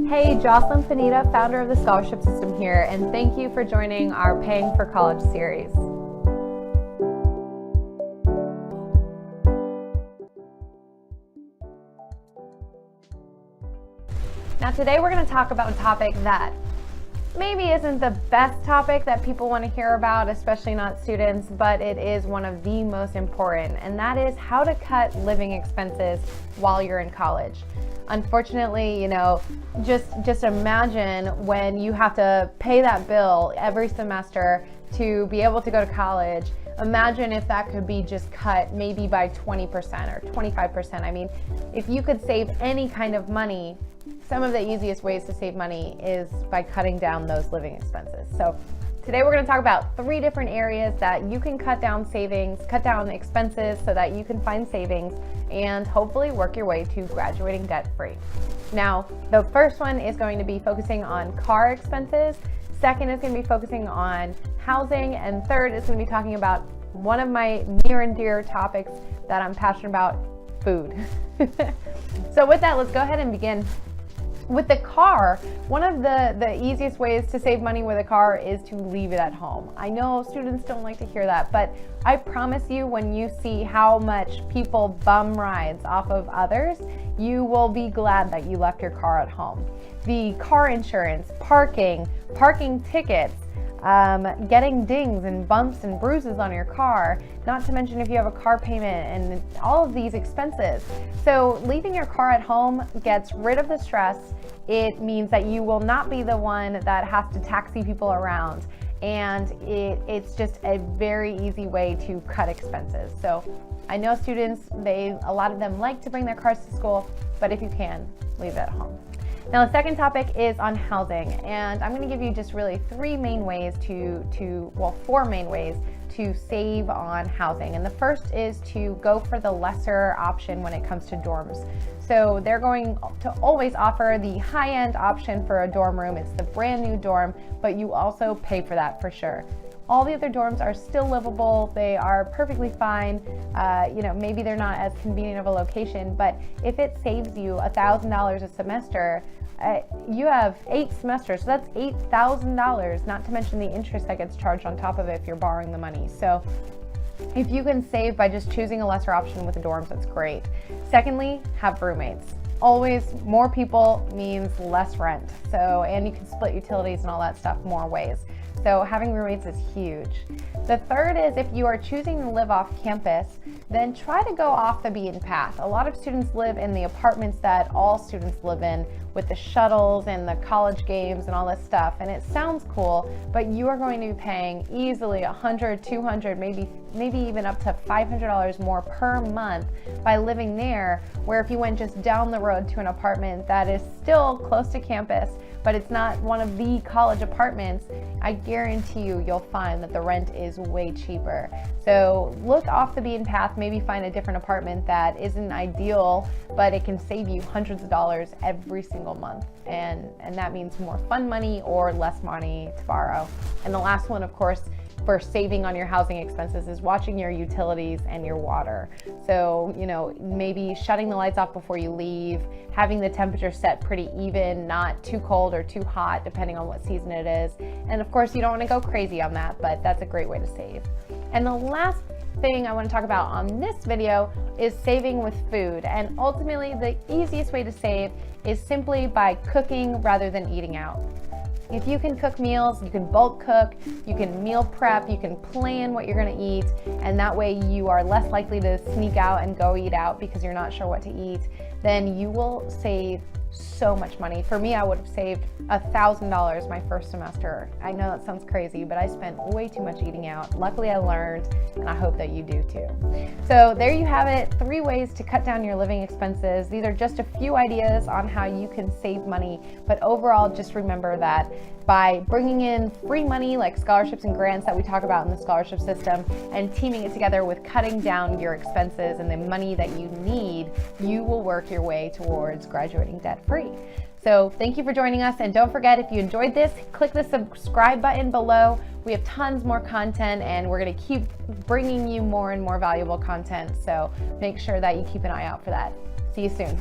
Hey, Jocelyn Panetta, founder of the Scholarship System here, and thank you for joining our Paying for College series. Now today we're going to talk about a topic that maybe isn't the best topic that people want to hear about, especially not students, but it is one of the most important, and that is how to cut living expenses while you're in college. Unfortunately, just imagine when you have to pay that bill every semester to be able to go to college. Imagine if that could be just cut maybe by 20% or 25%. I mean, if you could save any kind of money, some of the easiest ways to save money is by cutting down those living expenses. So today we're going to talk about 3 different areas that you can cut down expenses so that you can find savings and hopefully work your way to graduating debt-free. Now, the first one is going to be focusing on car expenses. Second is going to be focusing on housing. And third is going to be talking about one of my near and dear topics that I'm passionate about, food. So with that, let's go ahead and begin. With the car, one of the easiest ways to save money with a car is to leave it at home. I know students don't like to hear that, but I promise you, when you see how much people bum rides off of others, you will be glad that you left your car at home. The car insurance, parking tickets, getting dings and bumps and bruises on your car, not to mention if you have a car payment and all of these expenses. So leaving your car at home gets rid of the stress. It means that you will not be the one that has to taxi people around. And it's just a very easy way to cut expenses. So I know students, a lot of them like to bring their cars to school, but if you can, leave it at home. Now the second topic is on housing, and I'm going to give you just really 4 main ways to save on housing. And the first is to go for the lesser option when it comes to dorms. So they're going to always offer the high-end option for a dorm room. It's the brand new dorm, but you also pay for that for sure. All the other dorms are still livable. They are perfectly fine. Maybe they're not as convenient of a location, but if it saves you $1,000 a semester, you have 8 semesters, so that's $8,000, not to mention the interest that gets charged on top of it if you're borrowing the money. So if you can save by just choosing a lesser option with the dorms, that's great. Secondly, have roommates. Always more people means less rent. And you can split utilities and all that stuff more ways. So having roommates is huge. The third is, if you are choosing to live off campus, then try to go off the beaten path. A lot of students live in the apartments that all students live in, with the shuttles and the college games and all this stuff. And it sounds cool, but you are going to be paying easily $100, $200, maybe even up to $500 more per month by living there, where if you went just down the road to an apartment that is still close to campus, but it's not one of the college apartments, I guarantee you'll find that the rent is way cheaper. So look off the beaten path, maybe find a different apartment that isn't ideal, but it can save you hundreds of dollars every single month. And that means more fun money or less money to borrow. And the last one, of course, for saving on your housing expenses is watching your utilities and your water. So, maybe shutting the lights off before you leave, having the temperature set pretty even, not too cold or too hot, depending on what season it is. And of course, you don't want to go crazy on that, but that's a great way to save. And the last thing I want to talk about on this video is saving with food. And ultimately, the easiest way to save is simply by cooking rather than eating out. If you can cook meals, you can bulk cook, you can meal prep, you can plan what you're going to eat, and that way you are less likely to sneak out and go eat out because you're not sure what to eat, then you will save so much money. For me, I would have saved $1,000 my first semester. I know that sounds crazy, but I spent way too much eating out. Luckily, I learned, and I hope that you do too. So there you have it, 3 ways to cut down your living expenses. These are just a few ideas on how you can save money, but overall, just remember that by bringing in free money like scholarships and grants that we talk about in the scholarship system and teaming it together with cutting down your expenses and the money that you need, you will work your way towards graduating debt-free. So thank you for joining us, and don't forget, if you enjoyed this, click the subscribe button below. We have tons more content, and we're going to keep bringing you more and more valuable content, so make sure that you keep an eye out for that. See you soon.